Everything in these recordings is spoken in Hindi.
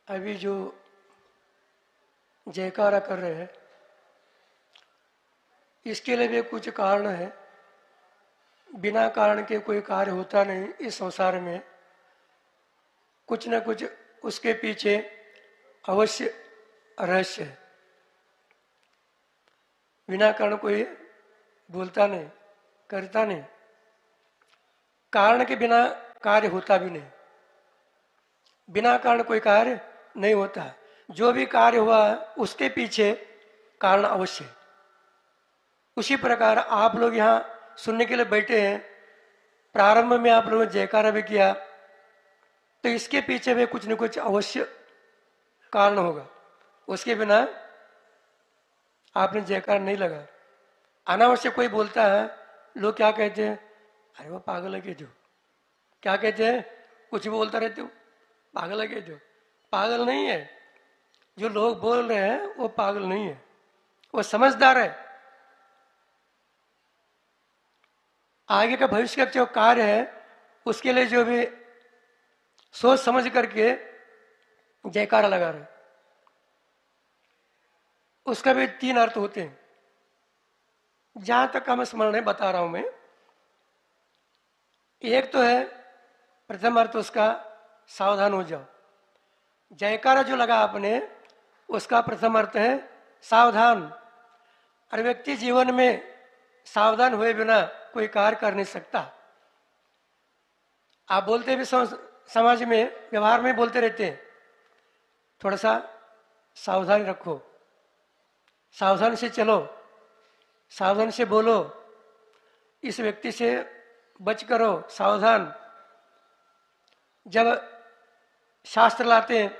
अभी जो जयकारा कर रहे हैं, इसके लिए भी कुछ कारण है। बिना कारण के कोई कार्य होता नहीं इस संसार में। कुछ न कुछ उसके पीछे अवश्य रहस्य है। बिना कारण कोई बोलता नहीं, करता नहीं। कारण के बिना कार्य होता भी नहीं। बिना कारण कोई कार्य नहीं होता। जो भी कार्य हुआ उसके पीछे कारण अवश्य है। उसी प्रकार आप लोग यहाँ सुनने के लिए बैठे हैं। प्रारंभ में आप लोगों ने जयकारा भी किया, तो इसके पीछे भी कुछ न कुछ अवश्य कारण होगा। उसके बिना आपने जयकार नहीं लगा। अनावश्यक कोई बोलता है, लोग क्या कहते हैं? अरे वो पागल है के जो। क्या कहते हैं? कुछ भी बोलता रहते हो, पागल है के जो। पागल नहीं है। जो लोग बोल रहे हैं वो पागल नहीं है, वो समझदार है। आगे का भविष्य का जो कार्य है उसके लिए जो भी सोच समझ करके जयकारा लगा रहे, उसका भी 3 अर्थ होते हैं। जहां तक हमें स्मरण है बता रहा हूं मैं। एक तो है, प्रथम अर्थ उसका सावधान हो जाओ। जयकारा जो लगा आपने, उसका प्रथम अर्थ है सावधान। और व्यक्ति जीवन में सावधान हुए बिना कोई कार्य कर नहीं सकता। आप बोलते भी समाज में व्यवहार में बोलते रहते हैं, थोड़ा सा सावधानी रखो, सावधान से चलो, सावधान से बोलो, इस व्यक्ति से बच करो, सावधान। जब शास्त्र लाते हैं,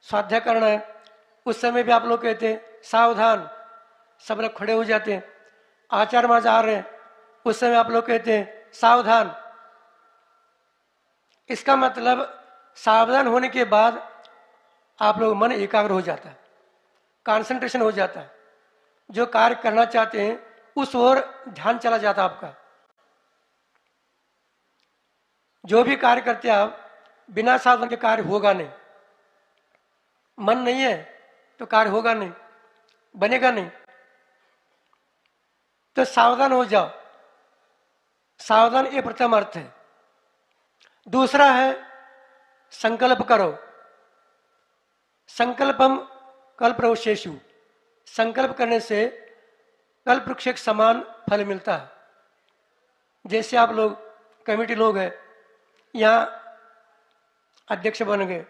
स्वाध्याय करना है, उस समय भी आप लोग कहते हैं सावधान। सब लोग खड़े हो जाते हैं। आचार मार्ग आ रहे हैं, उस समय आप लोग कहते हैं सावधान। इसका मतलब सावधान होने के बाद आप लोग मन एकाग्र हो जाता है, कंसंट्रेशन हो जाता है। जो कार्य करना चाहते हैं उस ओर ध्यान चला जाता है आपका। जो भी कार्य करते हैं आप, बिना सावधान के कार्य होगा नहीं। मन नहीं है तो कार्य होगा नहीं, बनेगा नहीं। तो सावधान हो जाओ। सावधान ये प्रथम अर्थ है। दूसरा है संकल्प करो। संकल्पम कल्पवृक्षेषु। संकल्प करने से कल्प वृक्ष के समान फल मिलता है। जैसे आप लोग कमेटी लोग हैं, यहाँ अध्यक्ष बन गए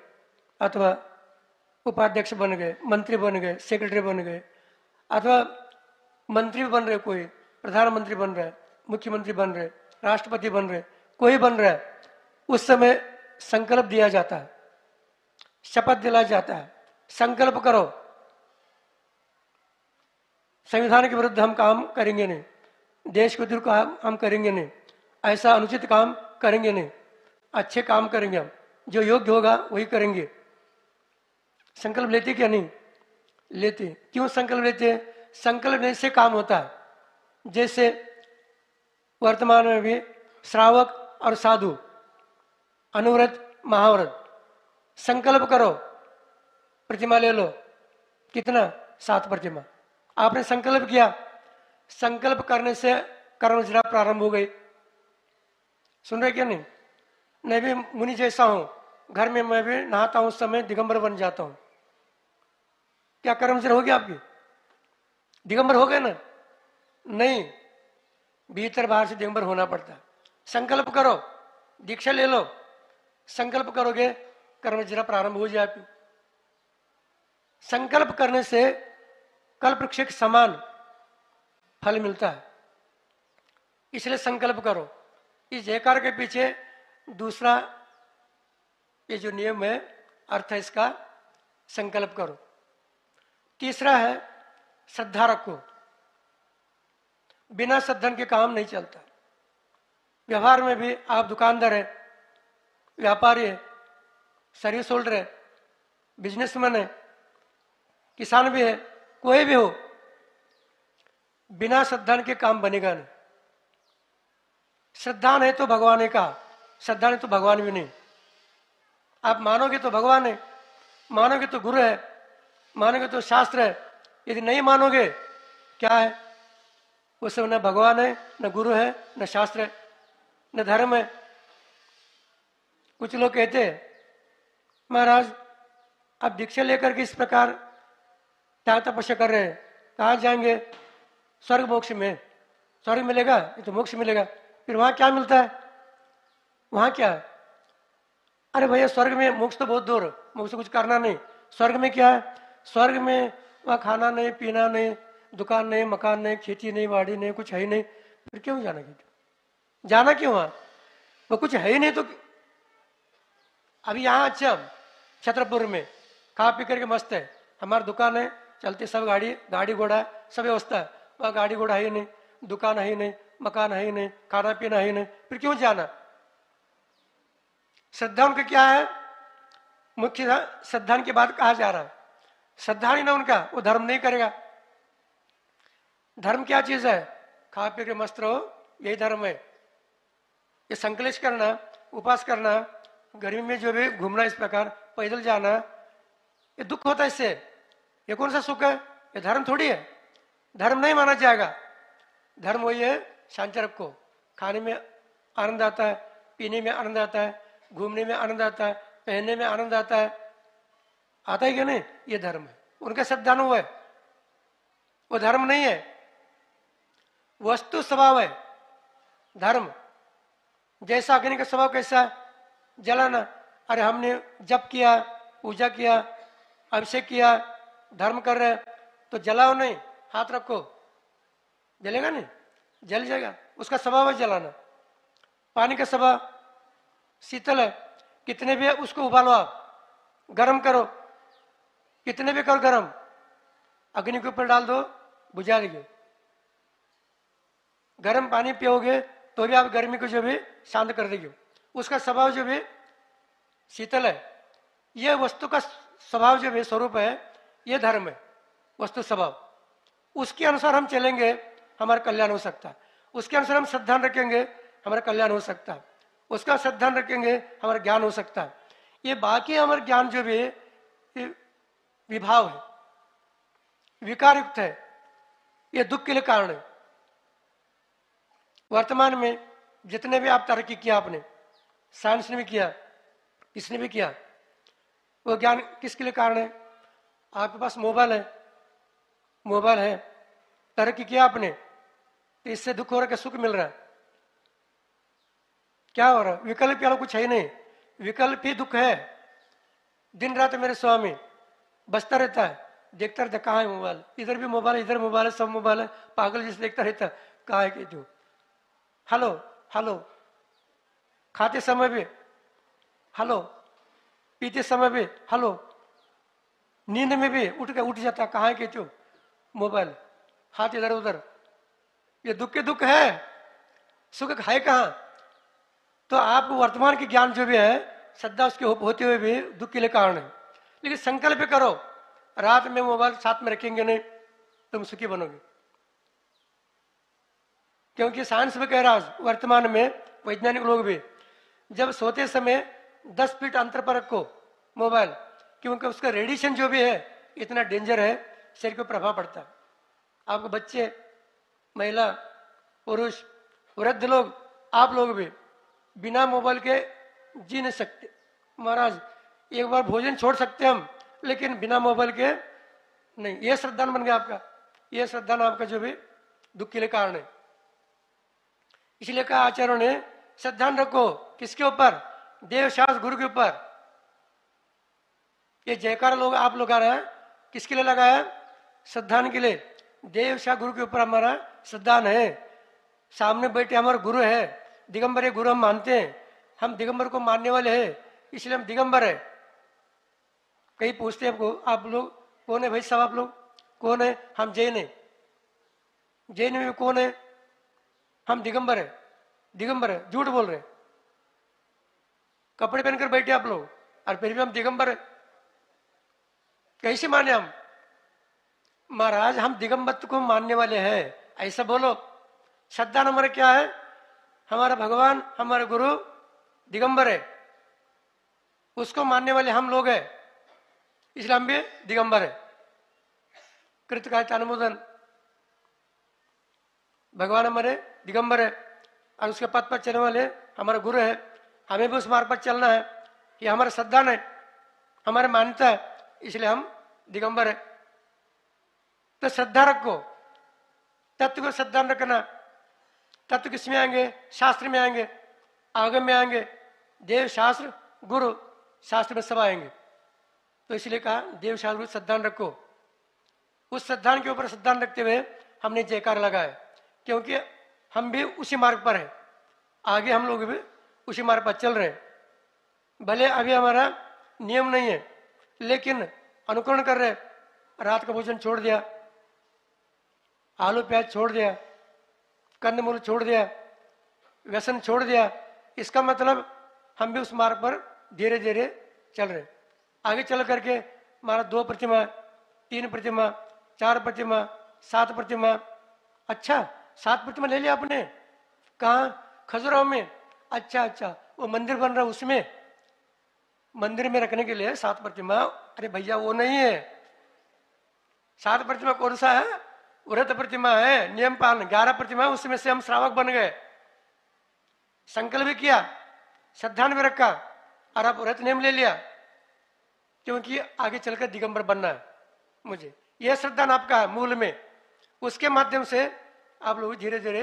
अथवा उपाध्यक्ष बन गए, मंत्री बन गए, सेक्रेटरी बन गए, अथवा मंत्री बन रहे, कोई प्रधानमंत्री बन रहा है, मुख्यमंत्री बन रहे, राष्ट्रपति बन रहे, कोई बन रहा है, उस समय संकल्प दिया जाता है, शपथ दिलाया जाता है। संकल्प करो, संविधान के विरुद्ध हम काम करेंगे नहीं, देश के विरुद्ध हम करेंगे नहीं, ऐसा अनुचित काम करेंगे नहीं, अच्छे काम करेंगे, हम जो योग्य होगा वही करेंगे। संकल्प लेते क्या? नहीं लेते। क्यों संकल्प लेते? संकल्प लेने से काम होता है। जैसे वर्तमान में भी श्रावक और साधु, अनुव्रत महाव्रत, संकल्प करो, प्रतिमा ले लो। कितना? 7 प्रतिमा। आपने संकल्प किया, संकल्प करने से कर्मजरा प्रारंभ हो गई। सुन रहे क्या? नहीं। मैं भी मुनि जैसा हूं, घर में मैं भी नहाता हूं, उस समय दिगंबर बन जाता हूं। क्या कर्मजरा हो गया आपकी? दिगंबर हो गए ना? नहीं, भीतर बाहर से दिगंबर होना पड़ता है। संकल्प करो, दीक्षा ले लो, संकल्प करोगे कर्मजरा प्रारंभ हो जाए। संकल्प करने से कल्प वृक्ष के समान फल मिलता है। इसलिए संकल्प करो। इस जयकार के पीछे दूसरा ये जो नियम है, अर्थ है इसका, संकल्प करो। तीसरा है श्रद्धा रखो। बिना श्रद्धा के काम नहीं चलता। व्यवहार में भी आप दुकानदार है, व्यापारी है, सर्विस होल्डर है, बिजनेसमैन है, किसान भी है, कोई भी हो, बिना श्रद्धा के काम बनेगा नहीं। श्रद्धा है तो भगवान है का, श्रद्धा नहीं तो भगवान भी नहीं। आप मानोगे तो भगवान है, मानोगे तो गुरु है, मानोगे तो शास्त्र है, यदि नहीं मानोगे क्या है? उस समय न भगवान है, न गुरु है, न शास्त्र है, न धर्म है। कुछ लोग कहते हैं महाराज आप दीक्षा लेकर के इस प्रकार क्या तपस्या कर रहे हैं, कहाँ जाएंगे? स्वर्ग मोक्ष में, स्वर्ग मिलेगा ये तो मोक्ष मिलेगा, फिर वहां क्या मिलता है? वहां क्या है? अरे भैया स्वर्ग में, मोक्ष तो बहुत दूर, मोक्ष से कुछ करना नहीं। स्वर्ग में क्या है? स्वर्ग में वहां खाना नहीं, पीना नहीं, दुकान नहीं, मकान नहीं, खेती नहीं, वाड़ी नहीं, कुछ है ही नहीं, फिर क्यों जाना? क्यों जाना? क्यों वहां? वो कुछ है ही नहीं तो। अभी यहाँ अच्छा छतरपुर में खा पी करके मस्त है, हमारी दुकान है, चलती सब गाड़ी घोड़ा है, सब व्यवस्था है। वहाँ गाड़ी घोड़ा है ही नहीं, दुकान है ही नहीं, मकान है ही नहीं, खाना पीना है ही नहीं, फिर क्यों जाना? श्रद्धा उनका क्या है? मुख्य श्रद्धा की बात कहा जा रहा है। श्रद्धा नहीं ना उनका, वो धर्म नहीं करेगा। धर्म क्या चीज है? खा पी के मस्त रहो, यही धर्म है। ये संकलेश करना, उपास करना, गर्मी में जो भी घूमना, इस प्रकार पैदल जाना, ये दुख होता है इससे। ये कौन सा सुख है? ये धर्म थोड़ी है, धर्म नहीं माना जाएगा। धर्म वही है शांति रखो, खाने में आनंद आता है, पीने में आनंद आता है, घूमने में आनंद आता है, पहनने में आनंद आता है, आता है क्या नहीं? ये धर्म है। उनका श्रद्धानु है, वो धर्म नहीं है, वस्तु स्वभाव है धर्म। जैसा अग्नि का स्वभाव कैसा है? जलाना। अरे हमने जप किया, पूजा किया, अभिषेक किया, धर्म कर रहे तो जलाओ नहीं, हाथ रखो, जलेगा नहीं? जल जाएगा, उसका स्वभाव है जलाना। पानी का स्वभाव शीतल है, कितने भी उसको उबालो, आप गर्म करो, कितने भी करो गर्म, अग्नि के ऊपर डाल दो, बुझा देंगे। गर्म पानी पियोगे तो भी आप गर्मी को जो भी शांत कर देंगे। उसका स्वभाव जो भी शीतल है। यह वस्तु का स्वभाव जो भी स्वरूप है, यह धर्म है, वस्तु स्वभाव। उसके अनुसार हम चलेंगे, हमारा कल्याण हो सकता है। उसके अनुसार हम श्रद्धा रखेंगे, हमारा कल्याण हो सकता है। उसका श्रद्धा रखेंगे, हमारा ज्ञान हो सकता है। ये बाकी हमारा ज्ञान जो भी विभाव है, विकार युक्त है, ये दुख के लिए कारण है। वर्तमान में जितने भी आप तरक्की किया, आपने साइंस ने भी किया, किसने भी किया, वो ज्ञान किसके लिए कारण है? आपके पास मोबाइल है, मोबाइल है, तरक्की किया आपने, तो इससे दुख हो रहा है कि सुख मिल रहा है? क्या हो रहा है? विकल्प या कुछ है ही नहीं, विकल्प ही दुख है। दिन रात मेरे स्वामी बचता रहता है, देखता रहता, कहाँ है मोबाइल? इधर भी मोबाइल, इधर मोबाइल है, सब मोबाइल है, पागल जिसे देखता रहता, कहाँ है कि तू? हेलो हेलो, खाते समय भी हेलो, पीते समय भी हेलो, नींद में भी उठ जाता, कहाँ है कि तू? मोबाइल, हाथ इधर उधर। ये दुख के दुख है, सुख है कहाँ? तो आप वर्तमान के ज्ञान जो भी है, श्रद्धा उसके होते हुए भी दुख के लिए कारण है। लेकिन संकल्प करो, रात में मोबाइल साथ में रखेंगे नहीं, तुम सुखी बनोगे। क्योंकि साइंस में कह रहा है, वर्तमान में वैज्ञानिक लोग भी, जब सोते समय 10 फीट अंतर पर रखो मोबाइल, क्योंकि उसका रेडिएशन जो भी है इतना डेंजर है, शरीर पर प्रभाव पड़ता है। आपको बच्चे, महिला, पुरुष, वृद्ध लोग, आप लोग भी बिना मोबाइल के जी नहीं सकते। महाराज एक बार भोजन छोड़ सकते हम, लेकिन बिना मोबाइल के नहीं। ये श्रद्धान बन गया आपका, ये श्रद्धान आपका जो भी दुख के लिए कारण है। इसलिए कहा आचार्यों ने, श्रद्धान रखो किसके ऊपर? देव शास्त्र गुरु के ऊपर। ये जयकार लोग आप लोग आ रहे हैं, किसके लिए लगाया? श्रद्धान के लिए। देव शास्त्र गुरु के ऊपर हमारा श्रद्धान है। सामने बैठे हमारे गुरु है, दिगंबर गुरु हम मानते हैं, हम दिगंबर को मानने वाले हैं, इसलिए हम दिगंबर है। कई पूछते हैं आपको, आप लोग कौन है भाई साहब? आप लोग कौन है? हम जैन है। जैन में कौन है? हम दिगंबर है। दिगंबर है, झूठ बोल रहे, कपड़े पहनकर बैठे आप लोग, और फिर भी हम दिगंबर है। कैसे माने हम? महाराज हम दिगंबर को मानने वाले हैं, ऐसा बोलो। श्रद्धा हमारा क्या है? हमारा भगवान, हमारा गुरु दिगंबर है, उसको मानने वाले हम लोग हैं। इसलिए हम भी दिगंबर है। कृतकायतानुमोदन, भगवान हमारे दिगंबर है और उसके पथ पर चलने वाले हमारे गुरु है। हमें भी उस मार्ग पर चलना है, ये हमारा श्रद्धा है, हमारी मान्यता है, इसलिए हम दिगंबर है। तो श्रद्धा रखो, तत्व को श्रद्धा रखना। तत्व किसमें आएंगे? शास्त्र में आएंगे, आगम में आएंगे, देव शास्त्र गुरु शास्त्र में सब आएंगे। तो इसलिए कहा देव शास्त्र गुरु श्रद्धा रखो। उस श्रद्धा के ऊपर श्रद्धा रखते हुए हमने जयकार लगाया, क्योंकि हम भी उसी मार्ग पर हैं, आगे हम लोग भी उसी मार्ग पर चल रहे हैं। भले अभी हमारा नियम नहीं है, लेकिन अनुकरण कर रहे। रात का भोजन छोड़ दिया, आलू प्याज छोड़ दिया, कंदमूल छोड़ दिया, व्यसन छोड़ दिया। इसका मतलब हम भी उस मार्ग पर धीरे धीरे चल रहे। आगे चल करके हमारा 2 प्रतिमा, 3 प्रतिमा, 4 प्रतिमा, 7 प्रतिमा। अच्छा, 7 प्रतिमा ले लिया आपने? कहाँ? खजुराहो में। अच्छा अच्छा, वो मंदिर बन रहा है, उसमें मंदिर में रखने के लिए 7 प्रतिमा। अरे भैया वो नहीं है। 7 प्रतिमा कौन सा है? व्रत प्रतिमा है, नियम पालन। 11 प्रतिमा, उसमें से हम श्रावक बन गए, संकल्प भी किया, श्रद्धा भी रखा और आप व्रत नियम ले लिया, क्योंकि आगे चलकर दिगंबर बनना है मुझे। यह श्रद्धा आपका है मूल में। उसके माध्यम से आप लोग धीरे धीरे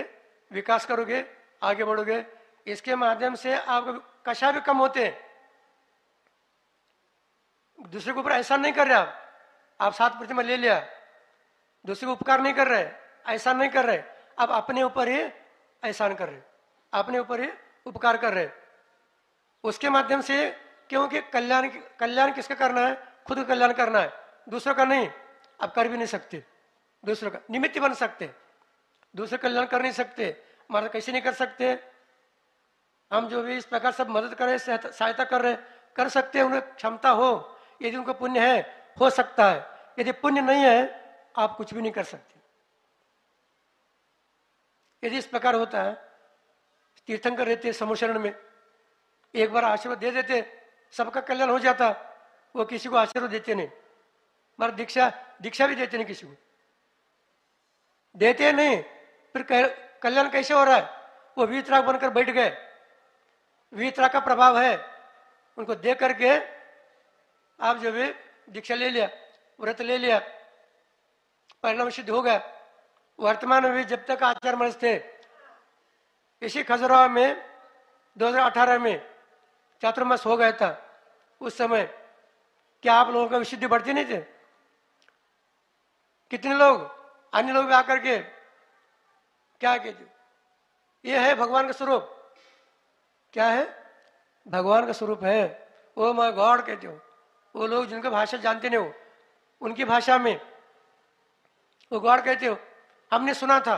विकास करोगे, आगे बढ़ोगे। इसके माध्यम से आपको कषा भी कम होते हैं। दूसरे के ऊपर ऐसा नहीं कर रहे आप 7 प्रतिमा ले लिया, दूसरे को उपकार नहीं कर रहे, ऐसा नहीं कर रहे। अब अपने ऊपर ही एहसान कर रहे, अपने ऊपर ही उपकार कर रहे। उसके माध्यम से, क्योंकि कल्याण किसका करना है? खुद का कल्याण करना है, दूसरों का नहीं। आप कर भी नहीं सकते, दूसरों का निमित्त बन सकते, दूसरे कल्याण कर नहीं सकते। हमारा कैसे नहीं कर सकते? हम जो भी इस प्रकार सब मदद कर रहे, सहायता कर रहे, कर सकते हैं, उन्हें क्षमता हो, यदि उनको पुण्य है हो सकता है। यदि पुण्य नहीं है आप कुछ भी नहीं कर सकते। यदि इस प्रकार होता है, तीर्थंकर रहते समुशरण में, एक बार आशीर्वाद दे देते सबका कल्याण हो जाता। वो किसी को आशीर्वाद देते नहीं, मगर दीक्षा भी देते नहीं, किसी को देते नहीं। फिर कल्याण कैसे हो रहा है? वो वीतराग बनकर बैठ गए, वीतराग का प्रभाव है, उनको दे करके आप जो भी दीक्षा ले लिया, व्रत ले लिया, परिणाम सिद्ध हो गया। वर्तमान में भी जब तक आचार्य महर्षि थे, इसी खजुराहो में 2018 में चातुर्मास हो गया था। उस समय क्या आप लोगों का विशुद्धि बढ़ती नहीं थे? कितने लोग, अन्य लोग भी आकर के क्या कहते? ये है भगवान का स्वरूप। क्या है? भगवान का स्वरूप है। ओ माय गॉड कहते हो। वो लोग जिनका भाषा जानते नहीं हो, उनकी भाषा में वो गॉड कहते हो। हमने सुना था,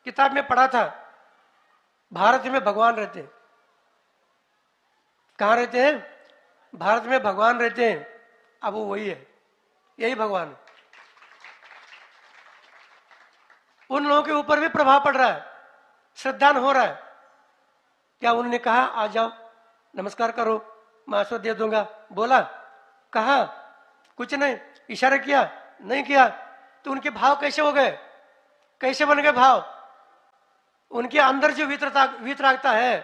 किताब में पढ़ा था, भारत में भगवान रहते हैं। कहाँ रहते हैं? भारत में भगवान रहते हैं। अब वो वही है, यही भगवान है। उन लोगों के ऊपर भी प्रभाव पड़ रहा है, श्रद्धान हो रहा है। क्या उन्होंने कहा आ जाओ नमस्कार करो, मैं आशीर्वाद दे दूंगा? बोला? कहा? कुछ नहीं। इशारा किया? नहीं किया। तो उनके भाव कैसे हो गए? कैसे बन गए भाव? उनके अंदर जो वीतरागता है,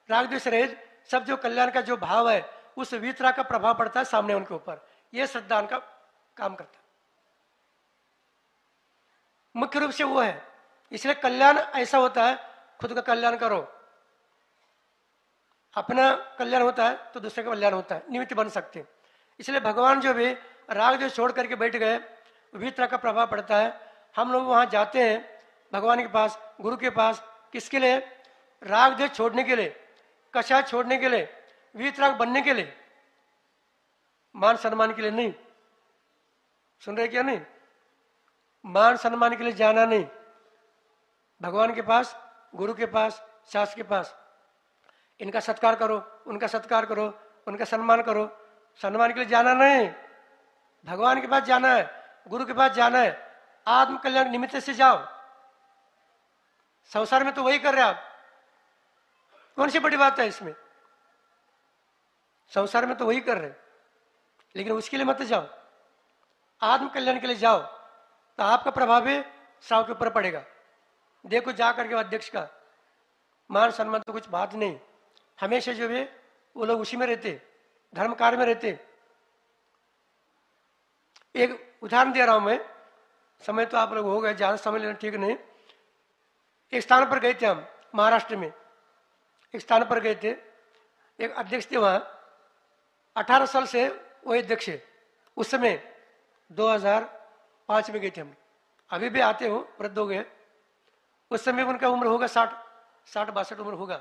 राग द्वेष रहित सब जो कल्याण का जो भाव है, उस वीतराग का प्रभाव पड़ता है सामने उनके ऊपर। यह श्रद्धान का काम करता है, मुख्य रूप से वो है। इसलिए कल्याण ऐसा होता है, खुद का कल्याण करो, अपना कल्याण होता है तो दूसरे का कल्याण होता है, निमित्त बन सकते हैं। इसलिए भगवान जो भी राग जो छोड़ करके बैठ गए, वीतराग का प्रभाव पड़ता है। हम लोग वहां जाते हैं भगवान के पास, गुरु के पास, किसके लिए? राग द्वेष छोड़ने के लिए, कषाय छोड़ने के लिए, वीतराग बनने के लिए, मान सम्मान के लिए नहीं। सुन रहे क्या? नहीं, मान सम्मान के लिए जाना नहीं। भगवान के पास, गुरु के पास, शास्त्र के पास, इनका सत्कार करो, उनका सत्कार करो, उनका सम्मान करो। सम्मान के लिए जाना नहीं, भगवान के पास जाना है, गुरु के पास जाना है। आत्म कल्याण निमित्त से जाओ। संसार में तो वही कर रहे आप, कौन सी बड़ी बात है इसमें? संसार में तो वही कर रहे, लेकिन उसके लिए मत जाओ, आत्म कल्याण के लिए जाओ, तो आपका प्रभाव भी श्राव के ऊपर पड़ेगा। देखो जा करके अध्यक्ष का मान सम्मान तो कुछ बात नहीं, हमेशा जो है वो लोग उसी में रहते, धर्म कार्य में रहते। एक उदाहरण दे रहा हूं मैं, समय तो आप लोग हो गए, ज्यादा समय लेना ठीक नहीं। एक स्थान पर गए थे हम, महाराष्ट्र में एक स्थान पर गए थे, एक अध्यक्ष थे वहां, 18 साल से वो अध्यक्ष है। उस समय 2005 में गए थे हम, अभी भी आते हो, वृद्ध हो गए। उस समय उनका उम्र होगा 60-62 उम्र होगा।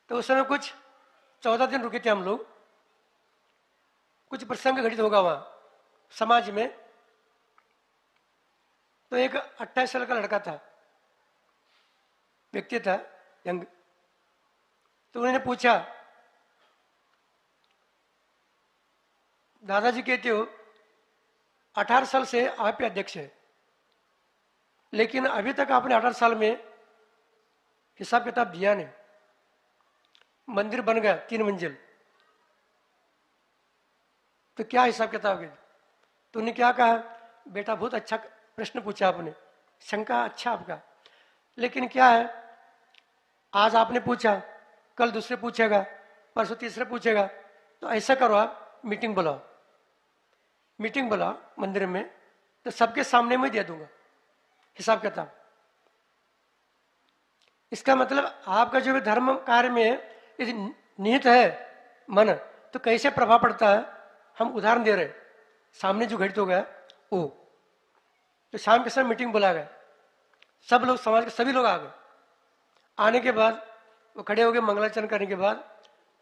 तो उस समय कुछ 14 दिन रुके थे हम लोग, कुछ प्रसंग घटित होगा वहां समाज में। तो एक 28 साल का लड़का था, व्यक्ति था यंग। तो उन्होंने पूछा, दादाजी कहते हो 18 साल से आप ही अध्यक्ष है, लेकिन अभी तक आपने 18 साल में हिसाब किताब दिया नहीं। मंदिर बन गया 3 मंजिल, तो क्या हिसाब किताब है? तो उन्होंने क्या कहा, बेटा बहुत अच्छा प्रश्न पूछा आपने, शंका अच्छा आपका, लेकिन क्या है, आज आपने पूछा, कल दूसरे पूछेगा, परसों तीसरे पूछेगा। तो ऐसा करो, आप मीटिंग बुलाओ, मीटिंग बुलाओ मंदिर में, तो सबके सामने में दे दूंगा हिसाब किताब। इसका मतलब आपका जो भी धर्म कार्य में यदि निहित है मन, तो कैसे प्रभाव पड़ता है। हम उदाहरण दे रहे, सामने जो घटित हो गया वो, तो शाम के समय मीटिंग बुला गए, सब लोग, समाज के सभी लोग आ गए। आने के बाद वो खड़े हो गए, मंगलाचरण करने के बाद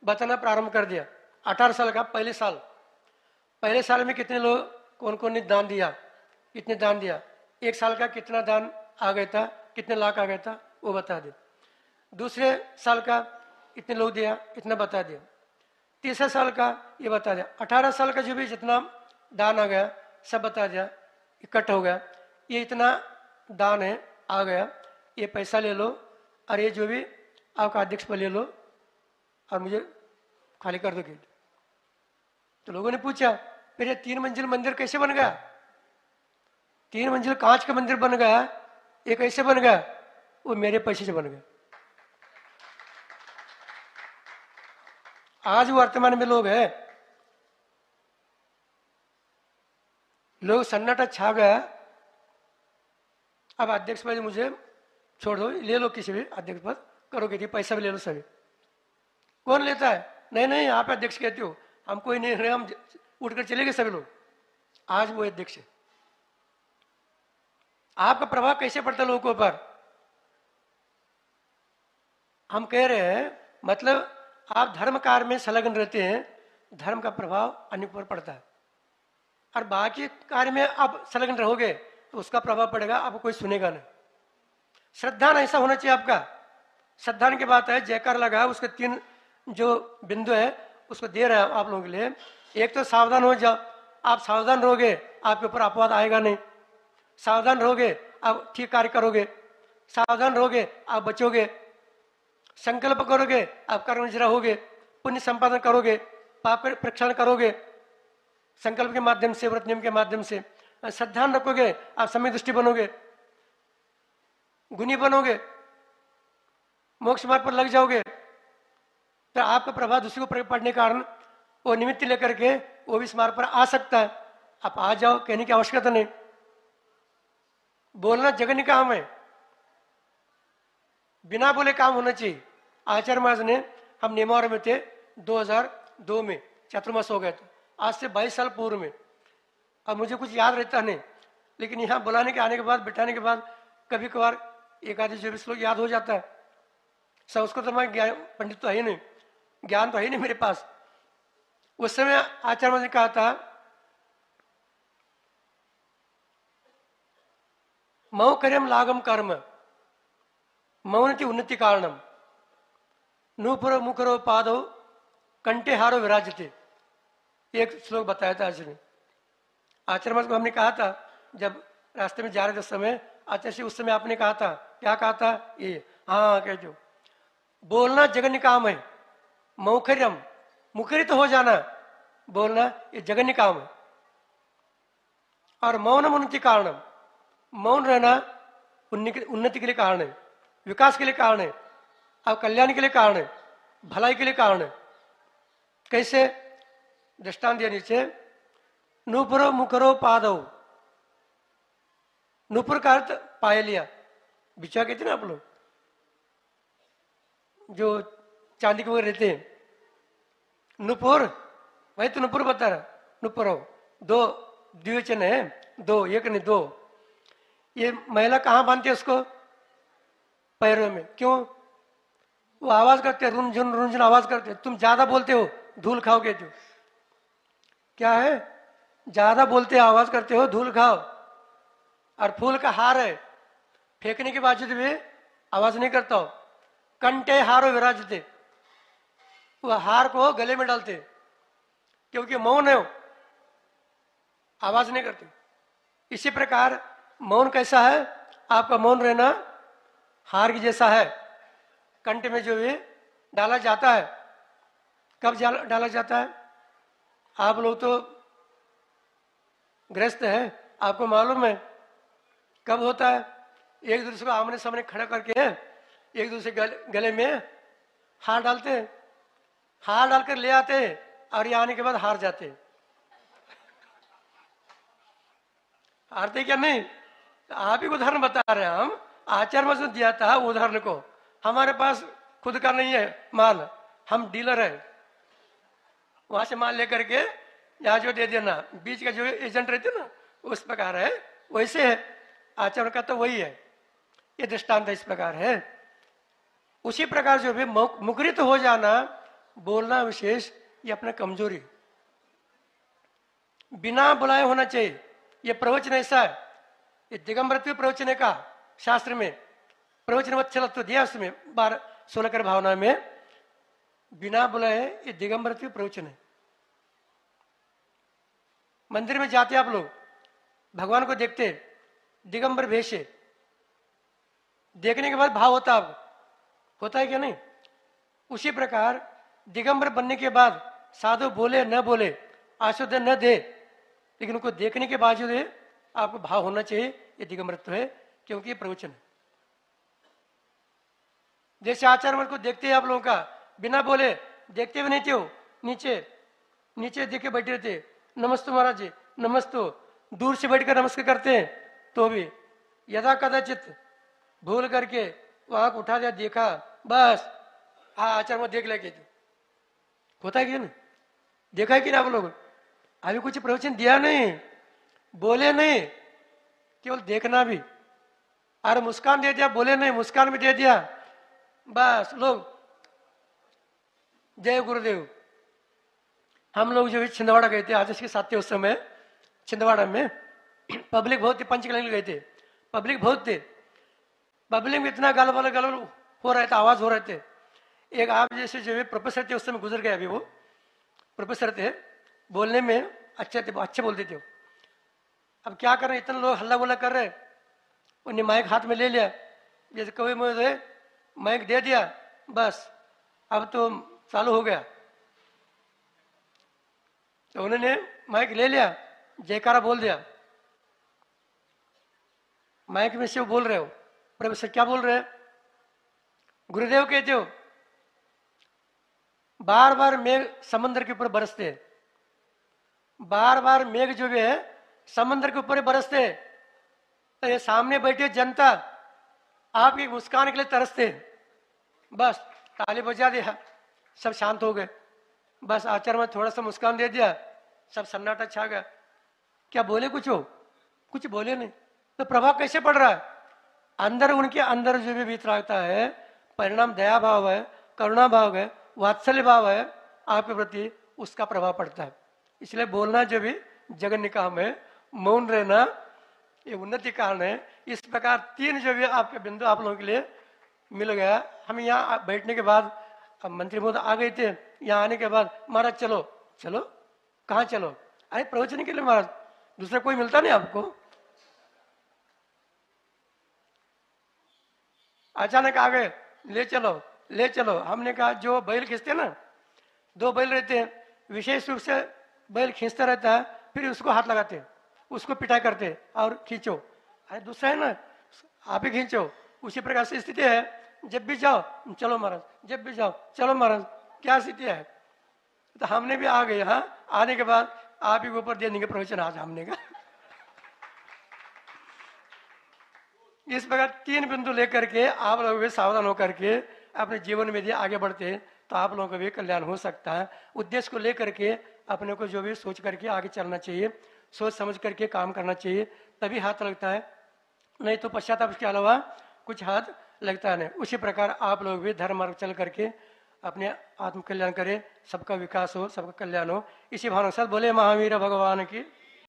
बताना प्रारंभ कर दिया। 18 साल का पहले साल में कितने लोग, कौन कौन ने दान दिया, कितने दान दिया, 1 साल का कितना दान आ गया था, कितने लाख आ गया था, वो बता दे। दूसरे साल का इतने लोग दिया, इतना बता दिया। तीसरे साल का ये बता दिया। 18 साल का जो भी जितना दान आ गया सब बता दिया, इकट्ठा हो गया, ये इतना दान है आ गया, ये पैसा ले लो, और ये जो भी आपका अध्यक्ष पर ले लो, और मुझे खाली कर दो गेट। तो लोगों ने पूछा, फिर ये 3 मंजिल मंदिर कैसे बन गया? 3 मंजिल कांच का मंदिर बन गया, ये कैसे बन गया? वो मेरे पैसे से बन गया। आज वर्तमान में लोग है, लोग सन्नाटा छा गया। अब अध्यक्ष पद मुझे छोड़ दो, ले लो किसी भी अध्यक्ष पद, करोगे पैसा भी ले लो सभी। कौन लेता है? नहीं नहीं, आप अध्यक्ष कहते हो, हम कोई नहीं रहे, हम उठकर चले गए सभी लोग। आज वो अध्यक्ष है। आपका प्रभाव कैसे पड़ता है लोगों के ऊपर? हम कह रहे हैं, मतलब आप धर्म कार्य में संलग्न रहते हैं, धर्म का प्रभाव अन्य पर पड़ता है, और बाकी कार्य में आप संलग्न रहोगे तो उसका प्रभाव पड़ेगा, आपको कोई सुनेगा नहीं। श्रद्धान ऐसा होना चाहिए आपका। श्रद्धान की बात है, जयकार लगा, उसके 3 जो बिंदु है उसको दे रहे हैं आप लोगों के लिए। एक तो सावधान हो जाओ, आप सावधान रहोगे आपके ऊपर अपवाद आएगा नहीं, सावधान रहोगे आप ठीक कार्य करोगे, सावधान रहोगे आप बचोगे, संकल्प करोगे आप कर्मनिज रहोगे, पुण्य संपादन करोगे, पाप प्रक्षालन करोगे संकल्प के माध्यम से, व्रत नियम के माध्यम से, श्रद्धान रखोगे आप समय दृष्टि बनोगे, गुणी बनोगे, मोक्ष मार्ग पर लग जाओगे। तो आपका प्रभाव दूसरे को पड़ने के कारण वो निमित्त लेकर के वो भी इस मार्ग पर आ सकता है। आप आ जाओ, कहने की आवश्यकता नहीं। बोलना जगन्य काम है, बिना बोले काम होना चाहिए। आचार्य महाराज ने, हम नेमावर में थे 2002 में, चातुर्मास हो गए थे, आज से 22 साल पूर्व में। अब मुझे कुछ याद रहता नहीं, लेकिन यहाँ बुलाने के आने के बाद, बिठाने के बाद कभी कभार एक आधे जो भी श्लोक याद हो जाता है। संस्कृत तो मैं ज्ञान पंडित तो है ही नहीं, ज्ञान तो है ही नहीं मेरे पास। उस समय आचार्य महाराज ने कहा था, मौ कर्म लागम कर्म मौनति उन्नति कारणम नूपुरो मुखरो पादो कंठे हारो विराजते। एक श्लोक बताया था आचार्य ने। आचार्य महाराज को हमने कहा था, जब रास्ते में जा रहे थे उस समय, आचार्य से उस समय आपने कहा था, क्या कहा था? ये हाँ कहते हो, बोलना जगन्य काम है, मौखर्यम मुखरित हो जाना, बोलना, ये जघन्य काम है। और मौनम उन्नति कारणम, मौन रहना उन्नति के लिए कारण है, विकास के लिए कारण है, और कल्याण के लिए कारण है, भलाई के लिए कारण है। कैसे? दृष्टांत दिया नीचे, नूपुरो मुखरो पादो। नूपुर का अर्थ पाए लिया, बिछुआ कहते ना आप लोग, जो चांदी के वगैरह रहते हैं, नुपुर, वही तो नुपुर बता रहा, नुपुरो, दो द्विवचन है, दो, एक नहीं दो। ये महिला कहाँ बांधती है उसको? पैरों में। क्यों? वो आवाज करते हैं, रुंझुन रुंझुन आवाज करते हैं। तुम ज्यादा बोलते हो, धूल खाओगे। तो क्या है? ज्यादा बोलते हो, आवाज करते हो, धूल खाओ। और फूल का हार है, फेंकने के बावजूद भी आवाज नहीं करता हो। कंटे हारो विराजते, वो हार को गले में डालते, क्योंकि मौन है, आवाज नहीं करते। इसी प्रकार मौन कैसा है? आपका मौन रहना हार की जैसा है, कंठ में जो ये डाला जाता है। कब डाला जाता है? आप लोग तो गृहस्थ है, आपको मालूम है कब होता है। एक दूसरे को आमने सामने खड़ा करके एक दूसरे गले में हार डालते हैं, हार डालकर ले आते हैं, और ये आने के बाद हार जाते हैं। हारते क्या नहीं? आप ही उदाहरण बता रहे हैं। हम आचार्य में दिया था उदाहरण को, हमारे पास खुद का नहीं है माल, हम डीलर है, वहां से माल लेकर के यहाँ जो दे देना, बीच का जो एजेंट रहते ना, उस प्रकार है। वैसे है आचरण का, तो वही है। ये दृष्टांत इस प्रकार है। उसी प्रकार जो भी मुखरित हो जाना, बोलना विशेष, ये अपना कमजोरी, बिना बुलाए होना चाहिए। ये प्रवचन ऐसा है, ये दिगंबरत्व प्रवचन है का शास्त्र में प्रवचन वत्सलत्व दिया, उसमें 12-16 कर भावना में बिना बुलाए ये दिगंबरत्व प्रवचन है। मंदिर में जाते आप लोग, भगवान को देखते, दिगंबर भेष है, देखने के बाद भाव होता है आपको, होता है क्या नहीं? उसी प्रकार दिगंबर बनने के बाद साधु बोले न बोले, आशुद्ध न दे, लेकिन उनको देखने के बावजूद आपको भाव होना चाहिए, ये दिगंबरत्व है, क्योंकि ये प्रवचन है। जैसे आचार्य को देखते हैं आप लोगों का, बिना बोले देखते भी नहीं थे, हो नीचे नीचे देखे बैठे रहते, नमस्ते महाराज जी, नमस्तो, दूर से बैठकर नमस्कार करते हैं, तो भी यदा कदाचित भूल करके वहां को उठा दिया, देखा, बस हाँ आचार्य देख लेके, होता है कि नहीं? देखा है कि ना आप लोग? अभी कुछ प्रवचन दिया नहीं, बोले नहीं, केवल देखना भी, अरे मुस्कान दे दिया, बोले नहीं, मुस्कान भी दे दिया, बस लोग जय गुरुदेव। हम लोग जो छिंदवाड़ा गए थे, आज इसके साथ थे, उस समय छिंदवाड़ा में पब्लिक बहुत थी, पंचकलिंग गए थे, पब्लिक बहुत थे, पब्लिक में इतना गाल वाला गाल हो रहा था, आवाज हो रहे थे। एक आप जैसे जो प्रोफेसर थे, उस समय गुजर गए, अभी वो प्रोफेसर थे, बोलने में अच्छे थे, अच्छे बोलते थे। अब क्या कर रहे, इतने लोग हल्ला गुल्ला कर रहे, उन्हें माइक हाथ में ले लिया, जैसे कभी मुझे माइक दे दिया, बस अब तो चालू हो गया। तो उन्होंने माइक ले लिया, जयकारा बोल दिया, माइक में से वो बोल रहे हो, प्रोफेसर क्या बोल रहे हैं? गुरुदेव कहते हो, बार बार मेघ समंदर के ऊपर बरसते, बार बार मेघ जो भी है समंदर के ऊपर बरसते, तो ये सामने बैठे जनता आपकी मुस्कान के लिए तरसते, बस ताली बजा दिया, सब शांत हो गए, बस आचार्य में थोड़ा सा मुस्कान दे दिया, सब सन्नाटा छा गया। क्या बोले कुछ हो? कुछ बोले नहीं। तो प्रभाव कैसे पड़ रहा है? अंदर, उनके अंदर जो भी वितरागता है, परिणाम दया भाव है, करुणा भाव है, वात्सल्य भाव है आपके प्रति, उसका प्रभाव पड़ता है। इसलिए बोलना जो भी जघन्य काम है, मौन रहना ये उन्नति कारण है। इस प्रकार 3 जो भी आपके बिंदु आप लोगों के लिए मिल गया। हम यहाँ बैठने के बाद, अब मंत्री महोदय आ गए थे, यहाँ आने के बाद महाराज चलो चलो, कहाँ चलो? अरे प्रवचन के लिए महाराज, दूसरा कोई मिलता नहीं आपको? अचानक आ गए, ले चलो ले चलो। हमने कहा जो बैल खींचते ना, दो बैल रहते हैं, विशेष रूप से बैल खींचता रहता है, फिर उसको हाथ लगाते हैं, उसको पिटाई करते हैं और खींचो। अरे दूसरा है ना, आप ही खींचो। उसी प्रकार से स्थिति है, जब भी जाओ चलो महाराज, जब भी जाओ चलो महाराज, क्या स्थिति है। तो हमने भी आ गए, हाँ आने के बाद आप ही के ऊपर दे देंगे प्रवचन आज हमने का। इस प्रकार 3 बिंदु लेकर के आप लोग भी सावधान होकर के अपने जीवन में यदि आगे बढ़ते हैं तो आप लोगों का भी कल्याण हो सकता है। उद्देश्य को लेकर के अपने को जो भी सोच करके आगे चलना चाहिए, सोच समझ करके काम करना चाहिए, तभी हाथ लगता है, नहीं तो पश्चाताप के अलावा कुछ हाथ लगता नहीं। उसी प्रकार आप लोग भी धर्म मार्ग चल करके अपने आत्म कल्याण करें, सबका विकास हो, सबका कल्याण हो। इसी भावना के साथ बोले महावीर भगवान की।